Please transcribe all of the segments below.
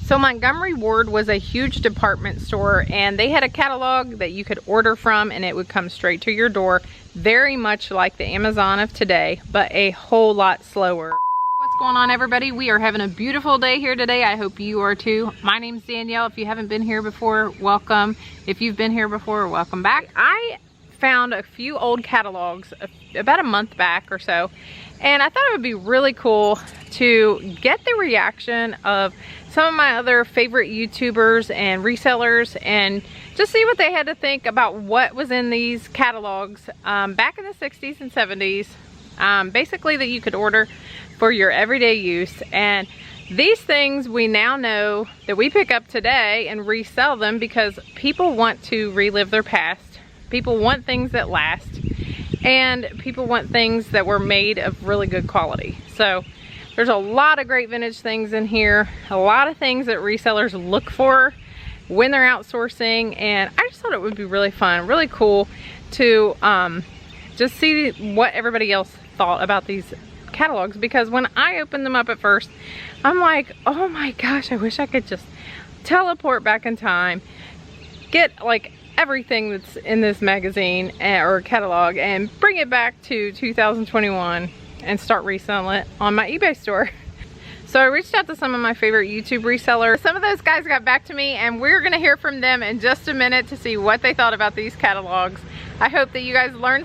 So Montgomery Ward was a huge department store, and they had a catalog that you could order from and it would come straight to your door, very much like the Amazon of today, but a whole lot slower. What's going on, everybody? We are having a beautiful day here today. I hope you are too. My name's Danielle. If you haven't been here before, welcome. If you've been here before, welcome back. I found a few old catalogs about a month back or so, and I thought it would be really cool to get the reaction of some of my other favorite YouTubers and resellers and just see what they had to think about what was in these catalogs back in the 60s and 70s, basically that you could order for your everyday use. And these things we now know that we pick up today and resell them because people want to relive their past. People want things that last, and people want things that were made of really good quality. So there's a lot of great vintage things in here, a lot of things that resellers look for when they're outsourcing, and I just thought it would be really fun, really cool to just see what everybody else thought about these catalogs, because when I opened them up at first, I'm like, oh my gosh, I wish I could just teleport back in time, get like everything that's in this magazine or catalog and bring it back to 2021 and start reselling it on my eBay store. So I reached out to some of my favorite YouTube resellers. Some of those guys got back to me, and we're gonna hear from them in just a minute to see what they thought about these catalogs. I hope that you guys learned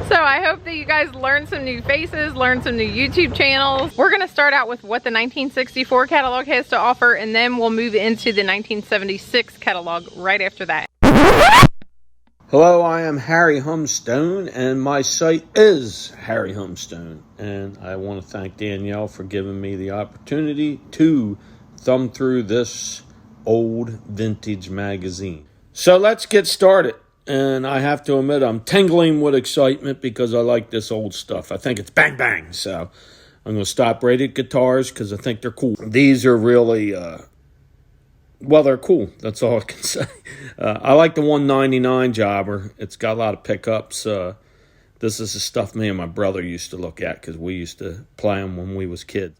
So I hope that you guys learned some new faces, learned some new YouTube channels. We're gonna start out with what the 1964 catalog has to offer, and then we'll move into the 1976 catalog right after that. Hello, I am Harry Humstone, and my site is Harry Humstone. And I want to thank Danielle for giving me the opportunity to thumb through this old vintage magazine. So let's get started. And I have to admit, I'm tingling with excitement because I like this old stuff. I think it's bang bang. So I'm going to stop rated guitars because I think they're cool. These are really, well, they're cool. That's all I can say. I like the 199 jobber. It's got a lot of pickups. This is the stuff me and my brother used to look at because we used to play them when we was kids.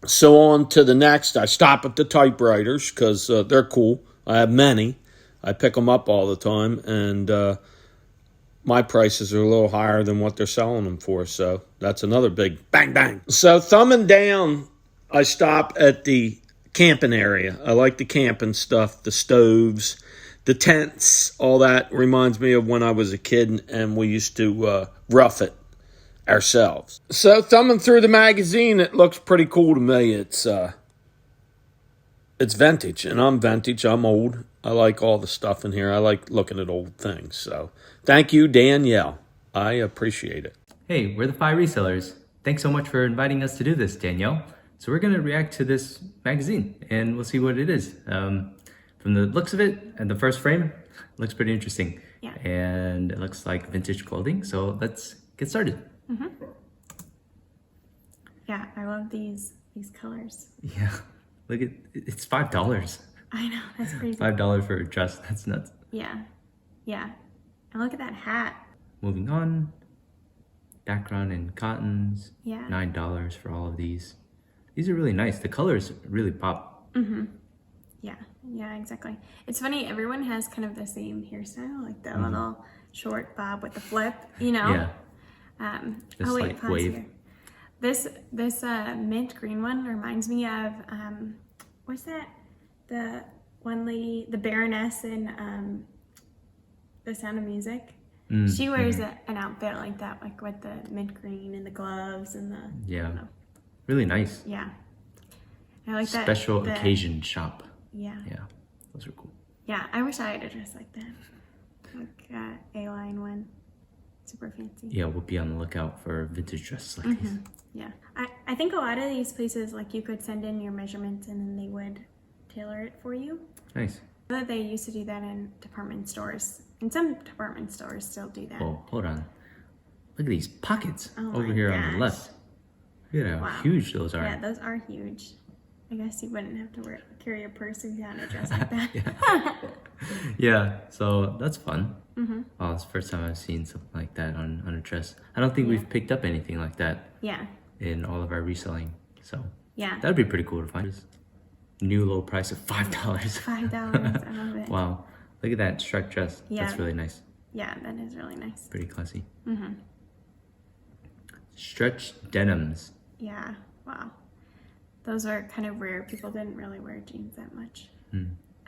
So on to the next. I stop at the typewriters because they're cool. I have many. I pick them up all the time, and my prices are a little higher than what they're selling them for, so that's another big bang bang. So thumbing down, I stop at the camping area. I like the camping stuff, the stoves, the tents, all that reminds me of when I was a kid and we used to rough it ourselves. So thumbing through the magazine, it looks pretty cool to me. It's vintage, and I'm vintage. I'm old. I like all the stuff in here. I like looking at old things. So thank you, Danielle. I appreciate it. Hey, we're the 5 Resellers. Thanks so much for inviting us to do this, Danielle. So we're going to react to this magazine, and we'll see what it is. From the looks of it, and the first frame, it looks pretty interesting. Yeah. And it looks like vintage clothing, so let's get started. Mm-hmm. Yeah, I love these colors. Yeah. Look at it's $5. I know, that's crazy. $5 for a dress. That's nuts. Yeah, yeah. And look at that hat. Moving on. Background in cottons. Yeah. $9 for all of these. These are really nice. The colors really pop. Mm-hmm. Yeah, yeah, exactly. It's funny, everyone has kind of the same hairstyle, like the little short bob with the flip, you know? Yeah. Oh wait, like pause wave. here. This mint green one reminds me of what's that? The one lady, the Baroness in The Sound of Music. She wears an outfit like that, like with the mint green and the gloves and the really nice. Yeah, I like that. Special occasion shop. Yeah. Yeah, those are cool. Yeah, I wish I had a dress like that. Like A-line one. Super fancy. Yeah, we'll be on the lookout for vintage dresses like these. Yeah, I think a lot of these places, like you could send in your measurements and then they would tailor it for you. Nice. They used to do that in department stores. And some department stores still do that. Oh, hold on. Look at these pockets over my here on the gosh. left. Look at how huge those are. Yeah, those are huge. I guess you wouldn't have to carry a purse if you had a dress like that. Yeah, so that's fun. Oh, it's the first time I've seen something like that on a dress. I don't think we've picked up anything like that. Yeah. in all of our reselling. So Yeah. that'd be pretty cool to find. New low price of $5. $5. I love it. Wow. Look at that striped dress. Yeah. That's really nice. Yeah, that is really nice. Pretty classy. Mm-hmm. Stretch denims. Yeah. Wow. Those are kind of rare. People didn't really wear jeans that much.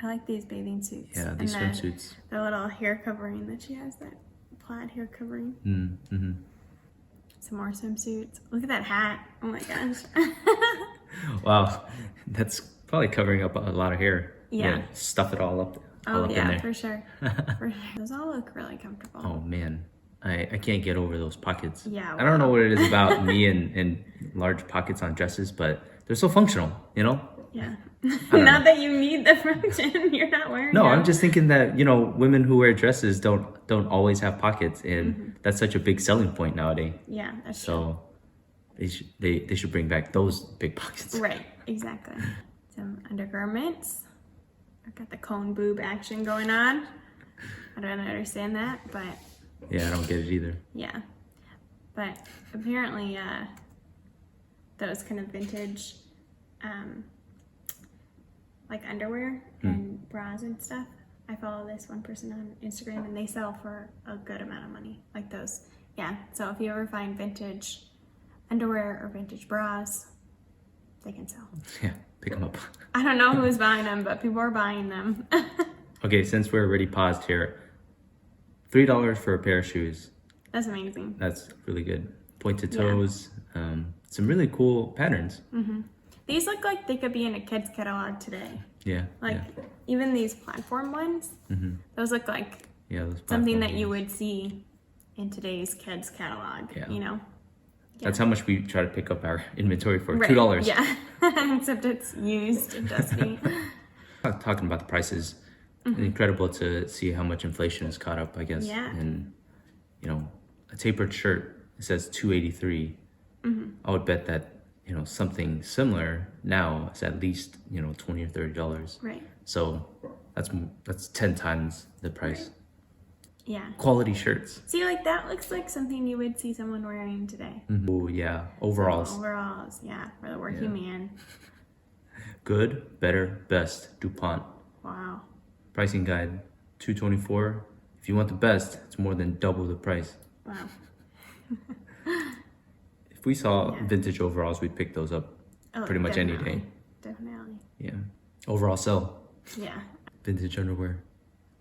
I like these bathing suits. Yeah, these and swimsuits. The little hair covering that she has, that plaid hair covering. Mm-hmm. Some more swimsuits. Look at that hat. Oh my gosh. Wow. That's probably covering up a lot of hair. Yeah. Stuff it all up in Yeah, there. for sure. For sure. Those all look really comfortable. Oh man. I can't get over those pockets. Yeah. I don't know what it is about me and large pockets on dresses, but they're so functional, you know? Yeah. don't Not that you need the function. You're not wearing No, them. I'm just thinking that, women who wear dresses don't always have pockets, and that's such a big selling point nowadays. Yeah, that's true. So they should bring back those big pockets. Right, exactly. Some undergarments. I've got the cone boob action going on. I don't understand that, but Yeah, I don't get it either. yeah. But apparently those kind of vintage like underwear and bras and stuff. I follow this one person on Instagram and they sell for a good amount of money, like those. Yeah, so if you ever find vintage underwear or vintage bras, they can sell. Yeah, pick them up. I don't know who's buying them, but people are buying them. Okay, since we're already paused here, $3 for a pair of shoes. That's amazing. That's really good. Pointed toes, some really cool patterns. These look like they could be in a kid's catalog today. Yeah. Like even these platform ones, those look like those something that platform you ones. would see in today's kids catalog, Yeah. you know? That's how much we try to pick up our inventory for, Right, $2. Yeah, except it's used and dusty. Talking about the prices, incredible to see how much inflation has caught up, I guess. Yeah. And, a tapered shirt, it says $283. I would bet that, something similar now is at least, $20 or $30. Right, So that's 10 times the price. yeah. Quality shirts. See, like that looks like something you would see someone wearing today. Oh yeah, overalls. Overalls, yeah, for the working man. Good, better, best, DuPont. Wow. Pricing guide, $224. If you want the best, it's more than double the price. Wow. If we saw vintage overalls, we'd pick those up Oh, pretty much any day. Definitely. Yeah. Overall sell. Yeah. Vintage underwear.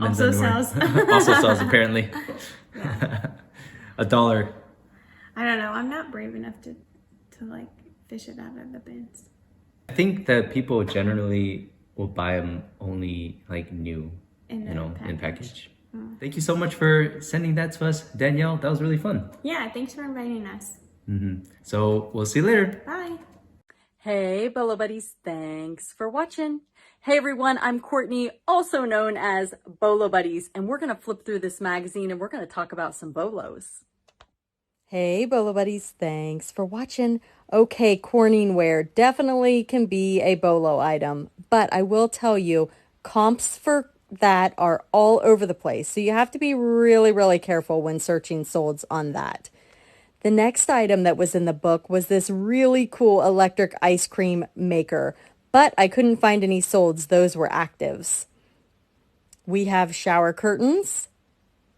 Also underwear. sells. Also sells, apparently. Yeah. $1. I don't know. I'm not brave enough to like fish it out of the bins. I think that people generally will buy them only like new, In the in package. package. Thank you so much for sending that to us, Danielle. That was really fun. Yeah, thanks for inviting us. So we'll see you later. Bye. Hey, Bolo Buddies, thanks for watching. Hey everyone, I'm Courtney, also known as Bolo Buddies, and we're going to flip through this magazine and we're going to talk about some bolos. Hey, Bolo Buddies, thanks for watching. Okay, Corning wear definitely can be a bolo item, but I will tell you, comps for that are all over the place, so you have to be really, really careful when searching solds on that. The next item that was in the book was this really cool electric ice cream maker, but I couldn't find any solds. Those were actives. We have shower curtains.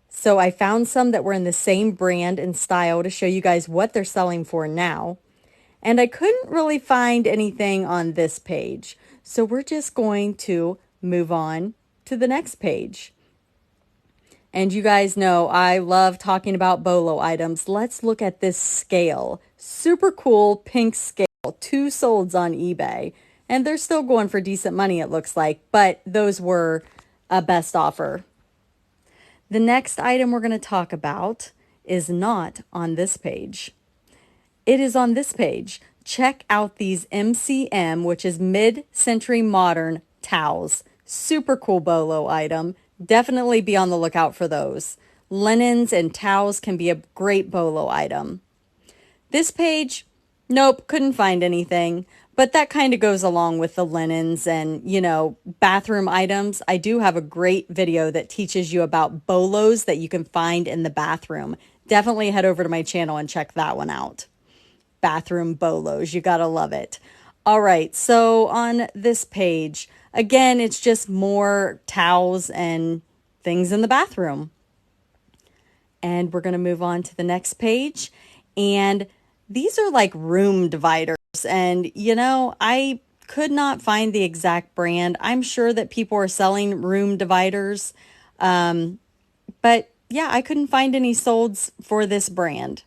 So I found some that were in the same brand and style to show you guys what they're selling for now. And I couldn't really find anything on this page. So we're just going to move on to the next page. And you guys know I love talking about bolo items. Let's look at this scale. Super cool pink scale. 2 solds on eBay. And they're still going for decent money, it looks like. But those were a best offer. The next item we're going to talk about is not on this page. It is on this page. Check out these MCM, which is mid-century modern towels. Super cool bolo item. Definitely be on the lookout for those. Linens and towels can be a great bolo item. This page, nope, couldn't find anything. But that kind of goes along with the linens and, bathroom items. I do have a great video that teaches you about bolos that you can find in the bathroom. Definitely head over to my channel and check that one out. bathroom bolos. You gotta love it. All right, so on this page, again, it's just more towels and things in the bathroom. And we're gonna move on to the next page. And these are like room dividers. And you know, I could not find the exact brand. I'm sure that people are selling room dividers. But yeah, I couldn't find any solds for this brand.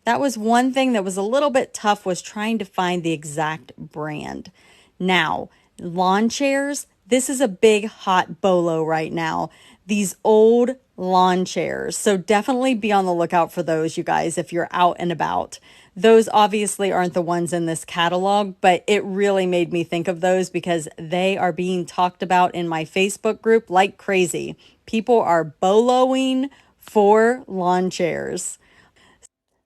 That was one thing that was a little bit tough, was trying to find the exact brand. Now, lawn chairs, this is a big hot bolo right now. These old lawn chairs. So definitely be on the lookout for those, you guys, if you're out and about. Those obviously aren't the ones in this catalog, but it really made me think of those because they are being talked about in my Facebook group like crazy. People are boloing for lawn chairs.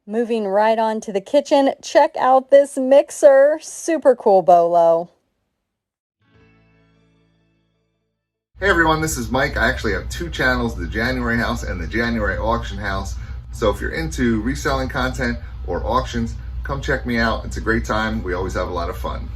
Moving right on to the kitchen, check out this mixer. Super cool bolo. Hey everyone, this is Mike. I actually have two channels, the January House and the January Auction House. So if you're into reselling content or auctions, come check me out. It's a great time. We always have a lot of fun.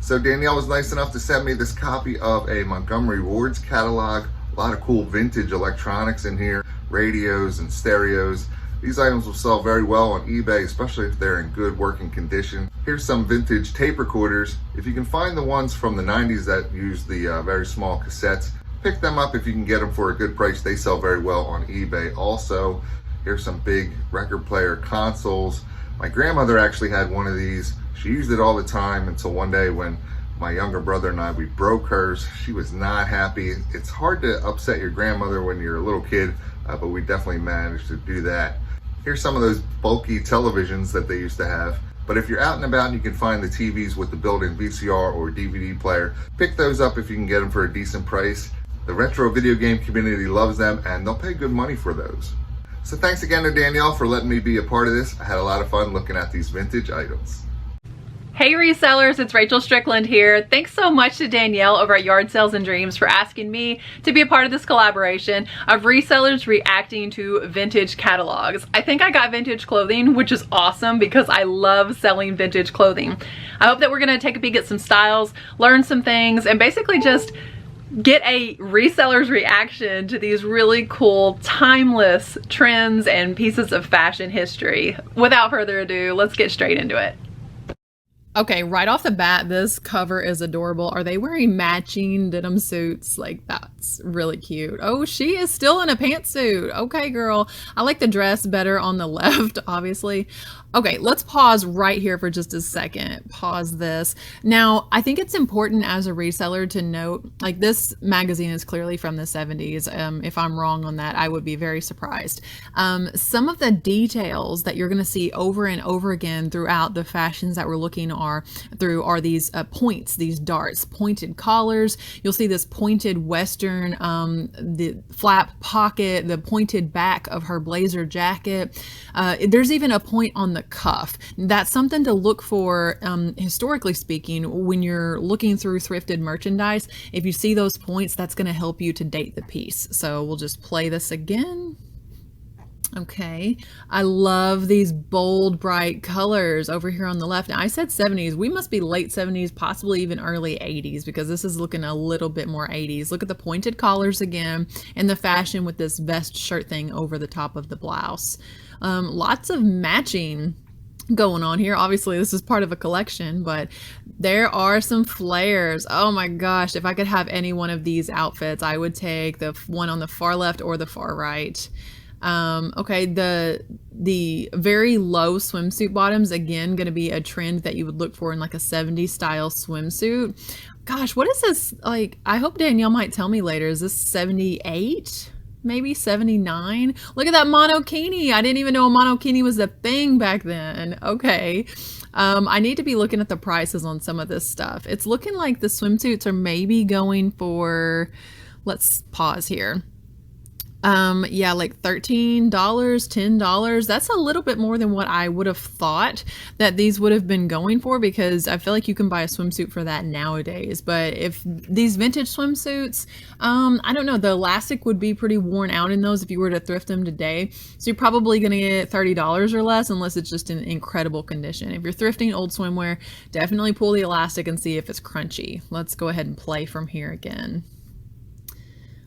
So Danielle was nice enough to send me this copy of a Montgomery Ward's catalog. A lot of cool vintage electronics in here, radios and stereos. These items will sell very well on eBay, especially if they're in good working condition. Here's some vintage tape recorders. If you can find the ones from the 90s that use the very small cassettes, pick them up if you can get them for a good price. They sell very well on eBay. Also, here's some big record player consoles. My grandmother actually had one of these. She used it all the time until one day when my younger brother and we broke hers. She was not happy. It's hard to upset your grandmother when you're a little kid, but we definitely managed to do that. Here's some of those bulky televisions that they used to have. But if you're out and about and you can find the TVs with the built-in VCR or DVD player, pick those up if you can get them for a decent price. The retro video game community loves them and they'll pay good money for those. So thanks again to Danielle for letting me be a part of this. I had a lot of fun looking at these vintage items. Hey resellers, it's Rachel Strickland here. Thanks so much to Danielle over at Yard Sales and Dreams for asking me to be a part of this collaboration of resellers reacting to vintage catalogs. I think I got vintage clothing, which is awesome because I love selling vintage clothing. I hope that we're gonna take a peek at some styles, learn some things, and basically just get a reseller's reaction to these really cool, timeless trends and pieces of fashion history. Without further ado, let's get straight into it. Okay, right off the bat, this cover is adorable. Are they wearing matching denim suits? Like, that's really cute. Oh, she is still in a pantsuit. Okay, girl. I like the dress better on the left, obviously. Okay, let's pause right here for just a second. Pause this. Now, I think it's important as a reseller to note, like, this magazine is clearly from the 70s. If I'm wrong on that, I would be very surprised. Some of the details that you're going to see over and over again throughout the fashions that we're looking are these points, these darts, pointed collars. You'll see this pointed Western, the flap pocket, the pointed back of her blazer jacket. There's even a point on the cuff. That's something to look for, historically speaking, when you're looking through thrifted merchandise. If you see those points, that's going to help you to date the piece. So we'll just play this again. Okay, I love these bold, bright colors over here on the left. Now, I said 70s. We must be late 70s, possibly even early 80s, because this is looking a little bit more 80s. Look at the pointed collars again, and the fashion with this vest shirt thing over the top of the blouse. Lots of matching going on here. Obviously, this is part of a collection, but there are some flares. Oh my gosh, if I could have any one of these outfits, I would take the one on the far left or the far right. Okay, the very low swimsuit bottoms, again, going to be a trend that you would look for in like a 70s style swimsuit. Gosh, what is this? Like, I hope Danielle might tell me later. Is this 78? Maybe 79? Look at that monokini. I didn't even know a monokini was a thing back then. Okay. I need to be looking at the prices on some of this stuff. It's looking like the swimsuits are maybe going for, let's pause here. Yeah, like $13, $10. That's a little bit more than what I would have thought that these would have been going for, because I feel like you can buy a swimsuit for that nowadays. But if these vintage swimsuits, I don't know, the elastic would be pretty worn out in those if you were to thrift them today. So you're probably going to get $30 or less, unless it's just in incredible condition. If you're thrifting old swimwear, definitely pull the elastic and see if it's crunchy. Let's go ahead and play from here again.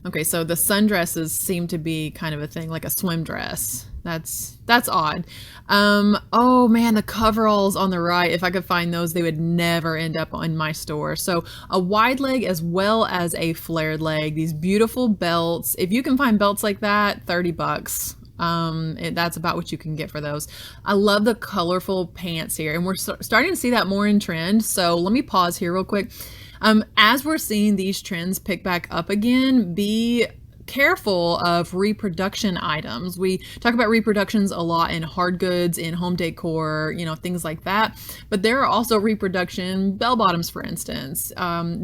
Okay, so the sundresses seem to be kind of a thing, like a swim dress. That's odd. Oh man, the coveralls on the right, if I could find those, they would never end up in my store. So a wide leg as well as a flared leg, these beautiful belts. If you can find belts like that, $30. That's about what you can get for those. I love the colorful pants here, and we're starting to see that more in trend. So let me pause here real quick. As we're seeing these trends pick back up again, be careful of reproduction items. We talk about reproductions a lot in hard goods, in home decor, you know, things like that. But there are also reproduction bell bottoms, for instance.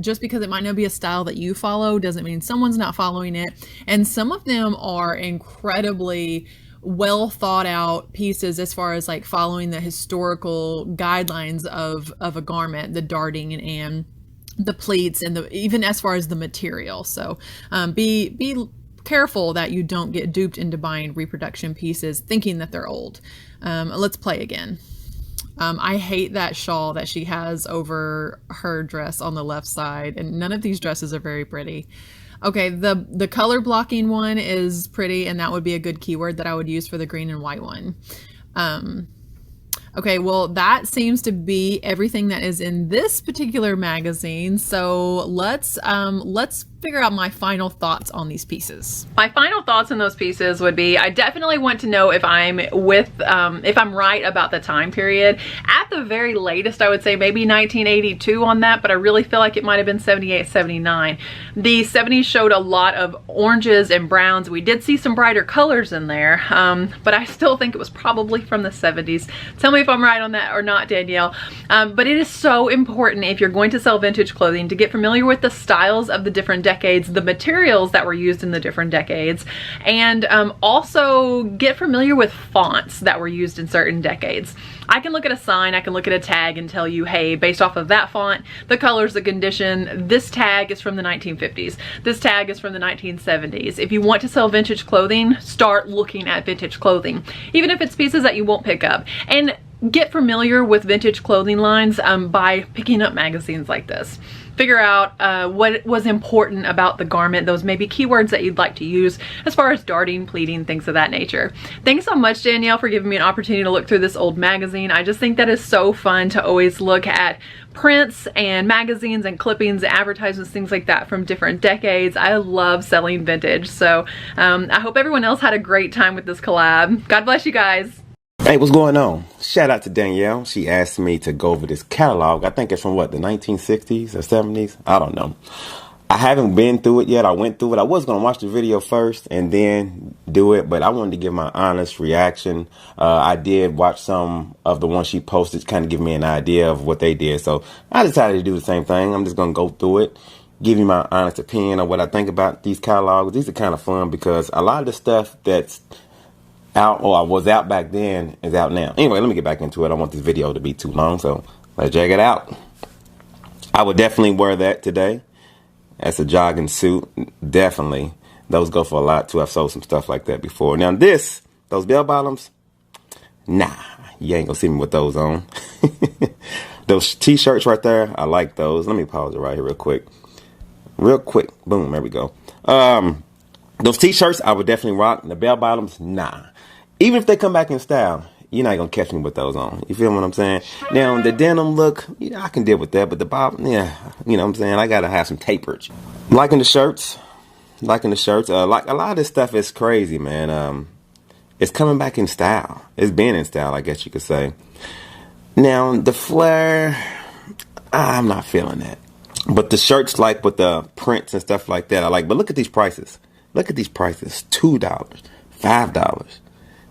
Just because it might not be a style that you follow doesn't mean someone's not following it. And some of them are incredibly well thought out pieces as far as like following the historical guidelines of a garment, the darting and the pleats, and even as far as the material. So be careful that you don't get duped into buying reproduction pieces thinking that they're old. Let's play again. I hate that shawl that she has over her dress on the left side, and none of these dresses are very pretty. Okay, the color blocking one is pretty, and that would be a good keyword that I would use for the green and white one. Okay, well, that seems to be everything that is in this particular magazine. So let's figure out my final thoughts on these pieces. My final thoughts on those pieces would be, I definitely want to know if I'm right about the time period. At the very latest, I would say maybe 1982 on that, but I really feel like it might have been 78, 79. The 70s showed a lot of oranges and browns. We did see some brighter colors in there, but I still think it was probably from the 70s. Tell me if I'm right on that or not, Danielle. But it is so important, if you're going to sell vintage clothing, to get familiar with the styles of the different decades, the materials that were used in the different decades, and also get familiar with fonts that were used in certain decades. I can look at a sign, I can look at a tag and tell you, hey, based off of that font, the colors, the condition, this tag is from the 1950s. This tag is from the 1970s. If you want to sell vintage clothing, start looking at vintage clothing, even if it's pieces that you won't pick up. And get familiar with vintage clothing lines by picking up magazines like this. Figure out what was important about the garment, those maybe keywords that you'd like to use as far as darting, pleating, things of that nature. Thanks so much, Danielle, for giving me an opportunity to look through this old magazine. I just think that is so fun to always look at prints and magazines and clippings, advertisements, things like that from different decades. I love selling vintage. So I hope everyone else had a great time with this collab. God bless you guys. Hey, what's going on? Shout out to Danielle. She asked me to go over this catalog. I think it's from what, the 1960s or 70s? I don't know. I haven't been through it yet. I went through it. I was going to watch the video first and then do it, but I wanted to give my honest reaction. I did watch some of the ones she posted, kind of give me an idea of what they did. So I decided to do the same thing. I'm just going to go through it, give you my honest opinion of what I think about these catalogs. These are kind of fun because a lot of the stuff that's out, or was out back then, is out now. Anyway, let me get back into it. I don't want this video to be too long, so let's check it out. I would definitely wear that today. That's a jogging suit. Definitely. Those go for a lot too. I've sold some stuff like that before. Now those bell bottoms, nah, you ain't gonna see me with those on. Those t-shirts right there, I like those. Let me pause it right here real quick. Boom, there we go. Those t-shirts I would definitely rock. The bell bottoms, nah. Even if they come back in style, you're not gonna catch me with those on. You feel what I'm saying? Now the denim look, I can deal with that, but the bottom, yeah, you know what I'm saying? I gotta have some tapered. Liking the shirts. Like a lot of this stuff is crazy, man. It's coming back in style. It's been in style, I guess you could say. Now the flare, I'm not feeling that. But the shirts, like with the prints and stuff like that, I like. But look at these prices. Look at these prices. $2, $5,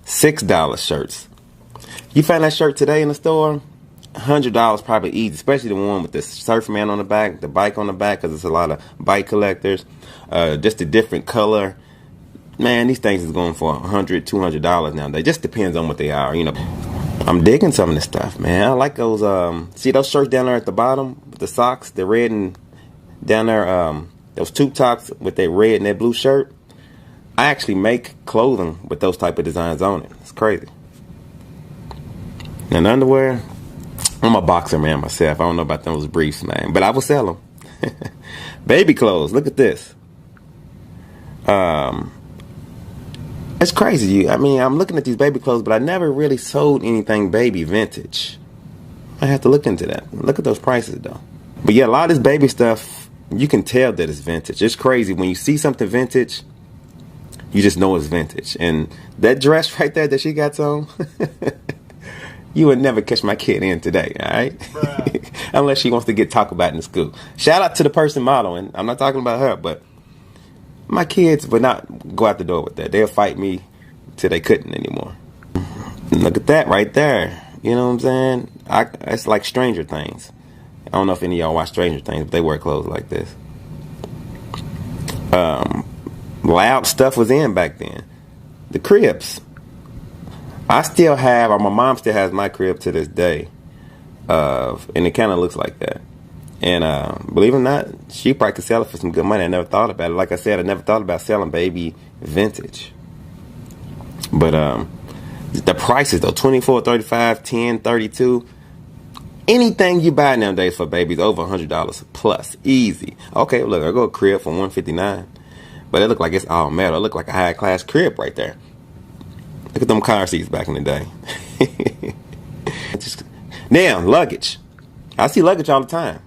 $6 shirts. You find that shirt today in the store, $100 probably easy, especially the one with the Surfman on the back, the bike on the back, because it's a lot of bike collectors. Just a different color. man, these things is going for $100, $200 nowadays. Just depends on what they are, you know. I'm digging some of this stuff, man. I like those, see those shirts down there at the bottom, the socks, the red and down there, those tube tops with that red and that blue shirt. I actually make clothing with those type of designs on it. It's crazy. And underwear, I'm a boxer, man, myself. I don't know about those briefs, man, but I will sell them. Baby clothes, look at this. It's crazy. I mean, I'm looking at these baby clothes, but I never really sold anything baby vintage. I have to look into that. Look at those prices, though. But yeah, a lot of this baby stuff, you can tell that it's vintage. It's crazy. When you see something vintage, you just know it's vintage. And that dress right there that she got on, you would never catch my kid in today, all right? Unless she wants to get talked about in the school. Shout out to the person modeling. I'm not talking about her, but my kids would not go out the door with that. They'll fight me till they couldn't anymore. Look at that right there. You know what I'm saying? It's like Stranger Things. I don't know if any of y'all watch Stranger Things, but they wear clothes like this. Loud stuff was in back then. The cribs. I still have, or my mom still has my crib to this day. And it kind of looks like that. And believe it or not, she probably could sell it for some good money. I never thought about it. Like I said, I never thought about selling baby vintage. But the prices though, 24, 35, 10, 32. Anything you buy nowadays for babies over $100 plus, easy. Okay, look, I go a crib for $159, but it look like it's all metal. It look like a high class crib right there. Look at them car seats back in the day. Now, luggage. I see luggage all the time.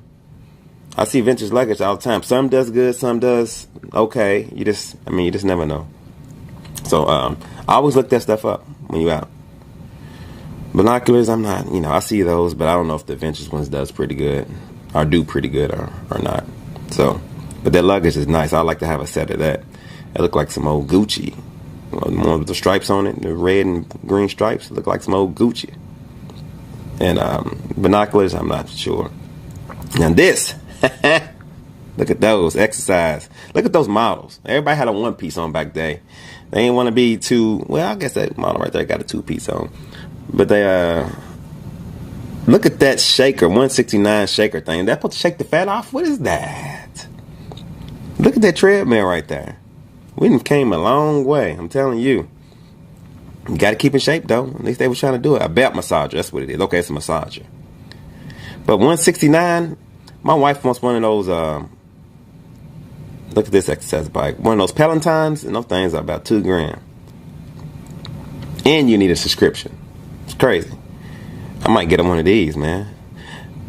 I see vintage luggage all the time. Some does good, some does okay. You just never know. So I always look that stuff up when you out. Binoculars, I'm not, I see those, but I don't know if the vintage ones does pretty good or do pretty good or not. So, but that luggage is nice. I like to have a set of that. It look like some old Gucci. One with the stripes on it, the red and green stripes, look like some old Gucci. And binoculars, I'm not sure. Now this, look at those, exercise. Look at those models. Everybody had a one piece on back then. They didn't want to be too, well, I guess that model right there got a two piece on. But they, look at that shaker, 169 shaker thing. That supposed to shake the fat off? What is that? Look at that treadmill right there. We done came a long way, I'm telling you. You got to keep in shape, though. At least they were trying to do it. A belt massager, that's what it is. Okay, it's a massager. But 169, my wife wants one of those, look at this exercise bike. One of those Pelotons, and those things are about $2,000. And you need a subscription. It's crazy. I might get one of these, man.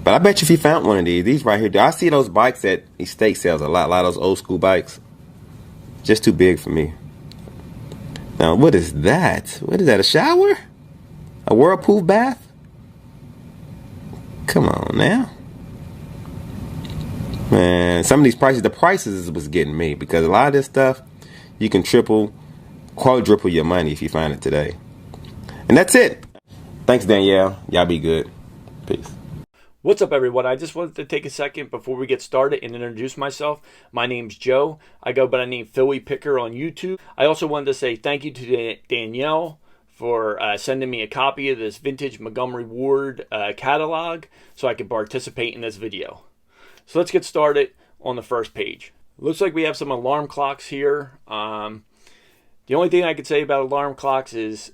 But I bet you if you found one of these right here, I see those bikes at estate sales a lot of those old school bikes. Just too big for me. Now, what is that? What is that, a shower? A whirlpool bath? Come on now. Man, some of these prices, the prices was getting me, because a lot of this stuff, you can triple, quadruple your money if you find it today. And that's it. Thanks, Danielle. Y'all be good. Peace. What's up, everyone? I just wanted to take a second before we get started and introduce myself. My name's Joe. I go by the name Philly Picker on YouTube. I also wanted to say thank you to Danielle for sending me a copy of this vintage Montgomery Ward catalog so I could participate in this video. So let's get started on the first page. Looks like we have some alarm clocks here. The only thing I could say about alarm clocks is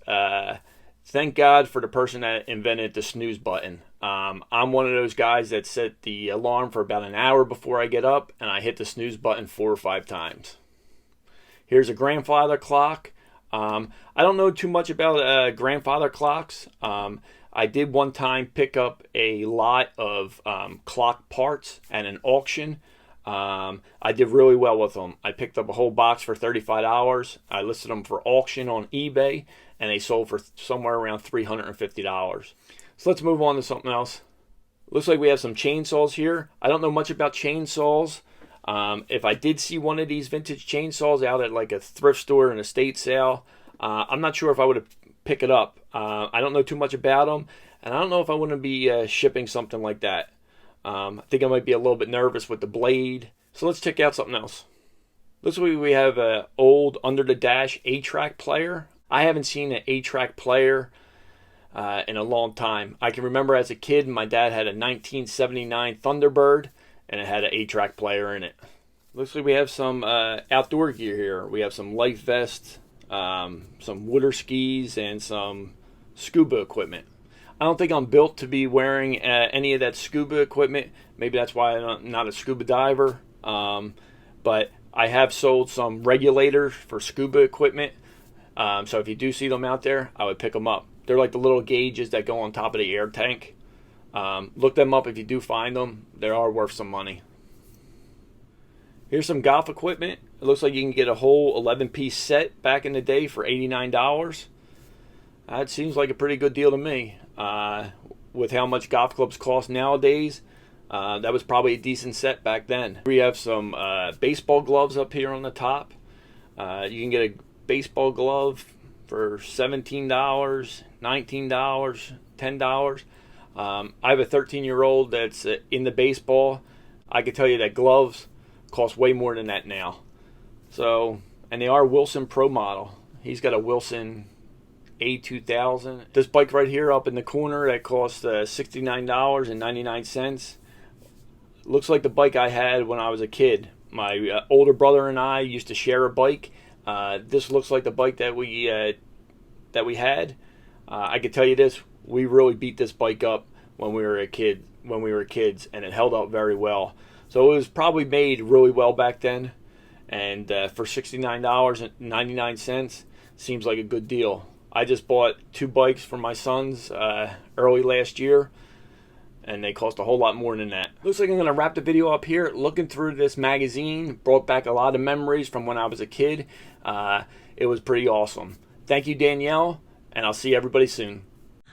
thank God for the person that invented the snooze button. I'm one of those guys that set the alarm for about an hour before I get up, and I hit the snooze button 4 or 5 times. Here's a grandfather clock. I don't know too much about grandfather clocks. I did one time pick up a lot of clock parts at an auction. I did really well with them. I picked up a whole box for $35. I listed them for auction on eBay, and they sold for somewhere around $350. So let's move on to something else. Looks like we have some chainsaws here. I don't know much about chainsaws. If I did see one of these vintage chainsaws out at like a thrift store and estate sale, I'm not sure if I would pick it up. I don't know too much about them, and I don't know if I want to be shipping something like that. I think I might be a little bit nervous with the blade. So let's check out something else. Looks like we have a old under the dash 8-track player. I haven't seen an 8-track player in a long time. I can remember as a kid, my dad had a 1979 Thunderbird, and it had an 8-track player in it. Looks like we have some outdoor gear here. We have some life vests, some water skis, and some scuba equipment. I don't think I'm built to be wearing any of that scuba equipment. Maybe that's why I'm not a scuba diver. But I have sold some regulators for scuba equipment. So if you do see them out there, I would pick them up. They're like the little gauges that go on top of the air tank. Look them up if you do find them. They are worth some money. Here's some golf equipment. It looks like you can get a whole 11-piece set back in the day for $89. That seems like a pretty good deal to me. With how much golf clubs cost nowadays, that was probably a decent set back then. We have some baseball gloves up here on the top. You can get a baseball glove for $17, $19, $10. I have a 13-year-old that's into baseball. I can tell you that gloves cost way more than that now. So, and they are Wilson Pro model. He's got a Wilson A2000. This bike right here up in the corner that costs $69.99. Looks like the bike I had when I was a kid. My older brother and I used to share a bike. This looks like the bike that we had. I can tell you this: we really beat this bike up when we were kids, and it held up very well. So it was probably made really well back then, and for $69.99 seems like a good deal. I just bought 2 bikes for my sons early last year, and they cost a whole lot more than that. Looks like I'm going to wrap the video up here. Looking through this magazine brought back a lot of memories from when I was a kid. It was pretty awesome. Thank you, Danielle, and I'll see everybody soon.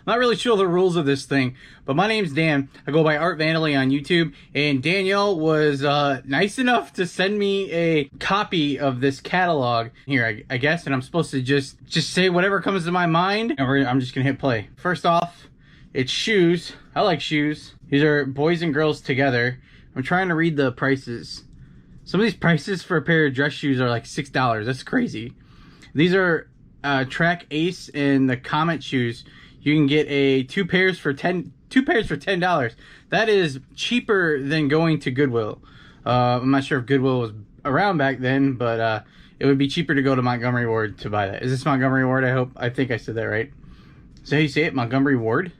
Not really sure the rules of this thing, but my name's Dan. I go by Art Vandally on YouTube, and Danielle was nice enough to send me a copy of this catalog here, I guess, and I'm supposed to just say whatever comes to my mind, and I'm just gonna hit play. First off, it's shoes. I like shoes. These are boys and girls together. I'm trying to read the prices. Some of these prices for a pair of dress shoes are like $6. That's crazy. These are Track Ace and the Comet shoes. You can get two pairs for $10. That is cheaper than going to Goodwill. I'm not sure if Goodwill was around back then, but it would be cheaper to go to Montgomery Ward to buy that. Is this Montgomery Ward? I think I said that right. Is that how you say it? Montgomery Ward?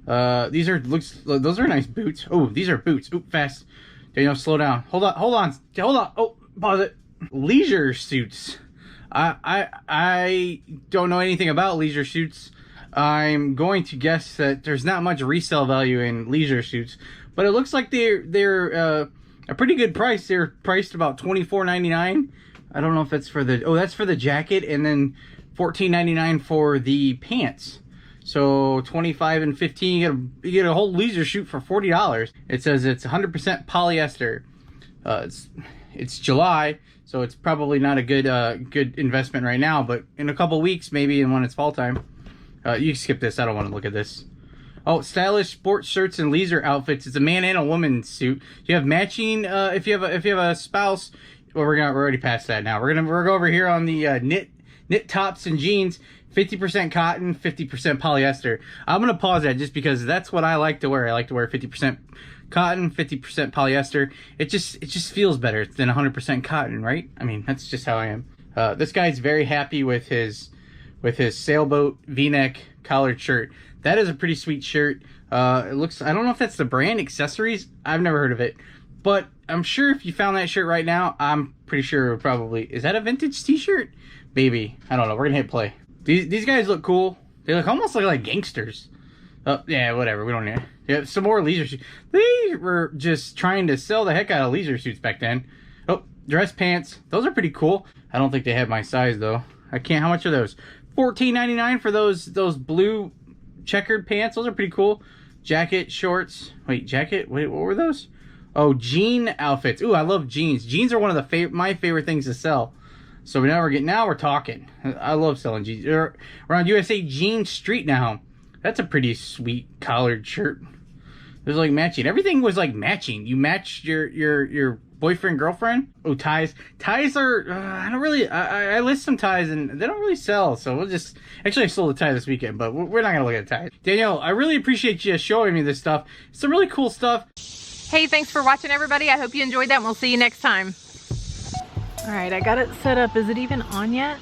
Those are nice boots. Oh, these are boots. Oop, fast. Daniel, slow down. Hold on. Oh, pause it. Leisure suits. I don't know anything about leisure suits. I'm going to guess that there's not much resale value in leisure suits, but it looks like they're a pretty good price. They're priced about $24.99. I don't know if that's for that's for the jacket, and then $14.99 for the pants. So $25 and $15, you get a whole leisure suit for $40. It says it's 100% polyester. It's July, so it's probably not a good investment right now, but in a couple weeks maybe, and when it's fall time. You can skip this. I don't want to look at this. Oh, stylish sports shirts and leisure outfits. It's a man and a woman suit. You have matching. If you have a spouse, well, we're already past that now. We're gonna go over here on the knit tops and jeans. 50% cotton, 50% polyester. I'm gonna pause that just because that's what I like to wear. I like to wear 50% cotton, 50% polyester. It just feels better than 100% cotton, right? I mean, that's just how I am. This guy's very happy with his sailboat V-neck collared shirt. That is a pretty sweet shirt. It looks, I don't know if that's the brand, Accessories. I've never heard of it, but I'm sure if you found that shirt right now, I'm pretty sure it would probably, is that a vintage t-shirt? Maybe. I don't know. We're gonna hit play. These guys look cool. They look almost like gangsters. Yeah, whatever. We don't need it. Yeah, some more leisure suits. They were just trying to sell the heck out of leisure suits back then. Oh, dress pants. Those are pretty cool. I don't think they have my size though. I can't. How much are those? $14.99 for those blue checkered pants. Those are pretty cool. Jacket, shorts. Wait, jacket? Wait, what were those? Oh, jean outfits. Ooh, I love jeans. Jeans are one of my favorite things to sell. So now we're talking. I love selling jeans. We're on USA Jean Street now. That's a pretty sweet collared shirt. There's like matching. Everything was like matching. You matched your boyfriend, girlfriend. Oh, ties. Ties are, I don't really, I list some ties and they don't really sell. So we'll just, actually I sold a tie this weekend, but we're not going to look at ties. Danielle, I really appreciate you showing me this stuff. Some really cool stuff. Hey, thanks for watching, everybody. I hope you enjoyed that, and we'll see you next time. All right, I got it set up. Is it even on yet?